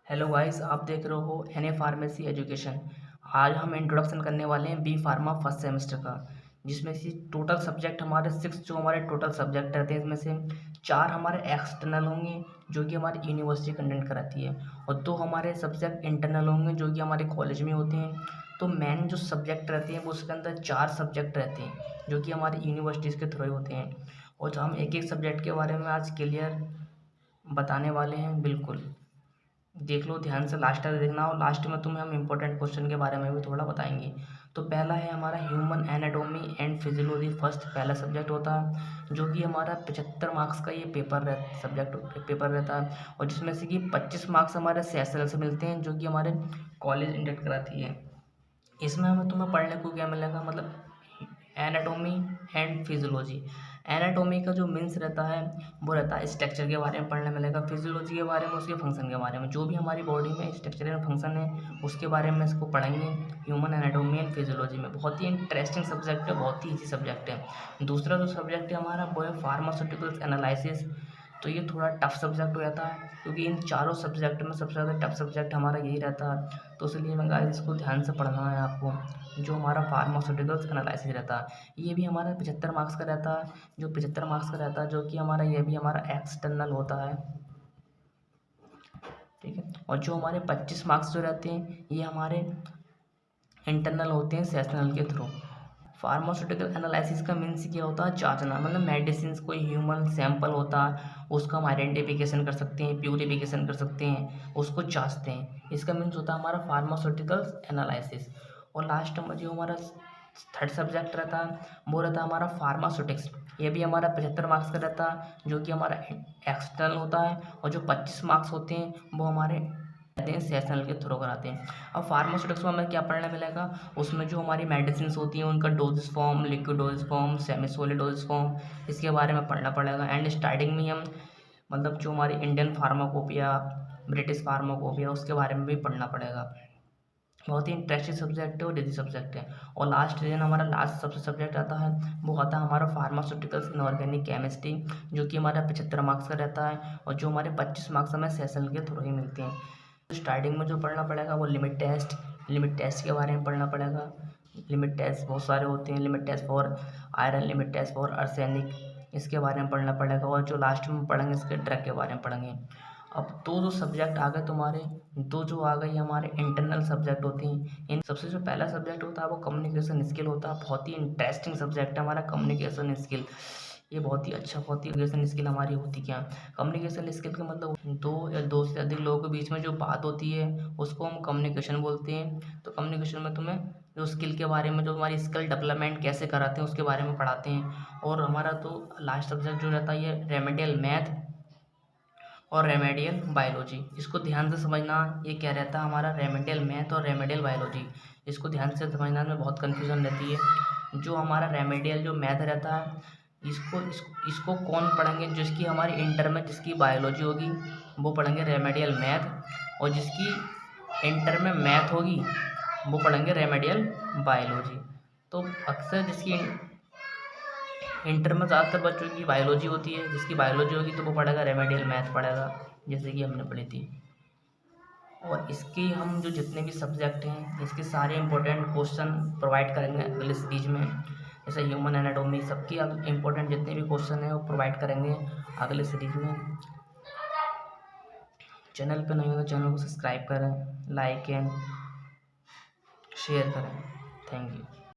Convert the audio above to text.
Hello guys, आप देख रहे हो एनए फार्मेसी एजुकेशन। आज हम इंट्रोडक्शन करने वाले हैं बी फार्मा फर्स्ट सेमेस्टर का, जिसमें से टोटल सब्जेक्ट हमारे 6 जो हमारे टोटल सब्जेक्ट रहते हैं, इसमें से 4 हमारे एक्सटर्नल होंगे जो कि हमारी यूनिवर्सिटी कंडक्ट कराती है, और 2 हमारे सब्जेक्ट इंटरनल होंगे जो कि हमारे कॉलेज में होते हैं। तो मेन जो सब्जेक्ट रहते हैं वो उसके अंदर 4 सब्जेक्ट रहते हैं जो कि हमारी यूनिवर्सिटीज़ के थ्रू होते हैं, और जो हम एक एक सब्जेक्ट के बारे में आज क्लियर बताने वाले हैं। बिल्कुल देख लो ध्यान से, लास्ट तक देखना, और लास्ट में तुम्हें हम इम्पोर्टेंट क्वेश्चन के बारे में भी थोड़ा बताएंगे। तो पहला है हमारा human anatomy and physiology. First पहला सब्जेक्ट होता है जो कि हमारा 75 मार्क्स का ये सब्जेक्ट पेपर रहता है, और जिसमें से कि 25 मार्क्स हमारे सेशनल से मिलते हैं जो कि हमारे कॉलेज इंडक्ट कराती है। इसमें हमें तुम्हें पढ़ने को क्या मिलेगा, मतलब एनाटोमी एंड फिजियोलॉजी। एनाटोमी का जो मीन्स रहता है वो रहता है स्ट्रक्चर के बारे में पढ़ने मिलेगा, फिजियोलॉजी के बारे में, उसके फंक्शन के बारे में, जो भी हमारी बॉडी में स्ट्रक्चर एंड फंक्शन है उसके बारे में इसको पढ़ेंगे। ह्यूमन एनाटोमी एंड फिजियोलॉजी में बहुत ही इंटरेस्टिंग सब्जेक्ट है, बहुत ही ईजी सब्जेक्ट है। दूसरा जो सब्जेक्ट है हमारा वो है फार्मास्यूटिकल्स एनालिसिस। तो ये थोड़ा टफ सब्जेक्ट हो जाता है क्योंकि इन चारों सब्जेक्ट में सबसे ज़्यादा टफ सब्जेक्ट हमारा यही रहता है, तो इसलिए मैं गाइस इसको ध्यान से पढ़ना है आपको। जो हमारा फार्मास्यूटिकल्स एनालिसिस रहता है ये भी हमारा 75 मार्क्स का रहता है, जो 75 मार्क्स का रहता है, जो कि हमारा ये भी हमारा एक्सटर्नल होता है, ठीक है। और जो हमारे 25 मार्क्स जो रहते हैं ये हमारे इंटरनल होते हैं सेशनल के थ्रू। फार्मास्यूटिकल एनालिसिस का मीन्स क्या होता है, जांचना, मतलब मेडिसिन कोई ह्यूमन सैंपल होता है उसका हम आइडेंटिफिकेशन कर सकते हैं, प्यूरिफिकेशन कर सकते हैं, उसको जांचते हैं, इसका मीन्स होता है हमारा फार्मास्यूटिकल एनालिसिस। और लास्ट में जो हमारा थर्ड सब्जेक्ट रहता है वो रहता है हमारा फार्मास्यूटिक्स। ये भी हमारा 75 मार्क्स का रहता है जो कि हमारा एक्सटर्नल होता है, और जो 25 मार्क्स होते हैं वो हमारे सेशनल के थ्रू कराते हैं। अब फार्मास्यूटिक्स में हमें क्या पढ़ने मिलेगा, उसमें जो हमारी मेडिसिन होती हैं उनका doses form, liquid dosage form, semi solid doses form, इसके बारे में पढ़ना पड़ेगा। एंड स्टार्टिंग में हम मतलब जो हमारी इंडियन फार्माकोपिया, ब्रिटिश फार्माकोपिया, उसके बारे में भी पढ़ना पड़ेगा। बहुत ही इंटरेस्टिंग सब्जेक्ट है और इजी सब्जेक्ट है। और लास्ट रीजन हमारा लास्ट सबसे सब्जेक्ट आता है वो आता है हमारा फार्मास्यूटिकल्स इनऑर्गेनिक केमिस्ट्री, जो कि हमारा 75 मार्क्स का रहता है, और जो हमारे 25 मार्क्स हमें सेशन के थ्रू ही मिलते हैं। स्टार्टिंग में जो पढ़ना पड़ेगा वो लिमिट टेस्ट के बारे में पढ़ना पड़ेगा। लिमिट टेस्ट बहुत सारे होते हैं, limit test for iron, limit test for arsenic, इसके बारे में पढ़ना पड़ेगा। और जो लास्ट में पढ़ेंगे इसके ड्रग के बारे में पढ़ेंगे। अब दो जो सब्जेक्ट आ गए तुम्हारे, दो जो आ गई हमारे इंटरनल सब्जेक्ट होते हैं। इन सबसे जो पहला सब्जेक्ट होता है वो कम्युनिकेशन स्किल होता है। बहुत ही इंटरेस्टिंग सब्जेक्ट है हमारा कम्युनिकेशन स्किल। ये बहुत ही अच्छा, बहुत ही कम्युनिकेशन स्किल हमारी होती क्या, कम्युनिकेशन स्किल का मतलब दो या दो से अधिक लोगों के बीच में जो बात होती है उसको हम कम्युनिकेशन बोलते हैं। तो कम्युनिकेशन में तुम्हें जो स्किल के बारे में, जो हमारी स्किल डेवलपमेंट कैसे कराते हैं उसके बारे में पढ़ाते हैं। और हमारा तो लास्ट सब्जेक्ट जो रहता है ये रेमेडियल मैथ और रेमेडियल बायोलॉजी। इसको ध्यान से समझना, ये क्या रहता है हमारा रेमेडियल मैथ और रेमेडियल बायोलॉजी, इसको ध्यान से समझना में बहुत कन्फ्यूज़न रहती है। जो हमारा रेमेडियल जो मैथ रहता है इसको कौन पढ़ेंगे, जिसकी हमारी इंटर में जिसकी बायोलॉजी होगी वो पढ़ेंगे रेमेडियल मैथ, और जिसकी इंटर में मैथ होगी वो पढ़ेंगे रेमेडियल बायोलॉजी। तो अक्सर जिसकी इंटर में ज़्यादातर बच्चों की बायोलॉजी होती है, जिसकी बायोलॉजी होगी तो वो पढ़ेगा रेमेडियल मैथ पढ़ेगा, जैसे कि हमने पढ़ी थी। और इसकी हम जो जितने भी सब्जेक्ट हैं इसके सारे इंपॉर्टेंट क्वेश्चन प्रोवाइड करेंगे अगले सीरीज में, जैसे ह्यूमन एनाटॉमी, सबकी अब इम्पोर्टेंट जितने भी क्वेश्चन हैं वो प्रोवाइड करेंगे अगले सीरीज में। चैनल पर नहीं हो तो चैनल को सब्सक्राइब करें, लाइक एंड शेयर करें। Thank you.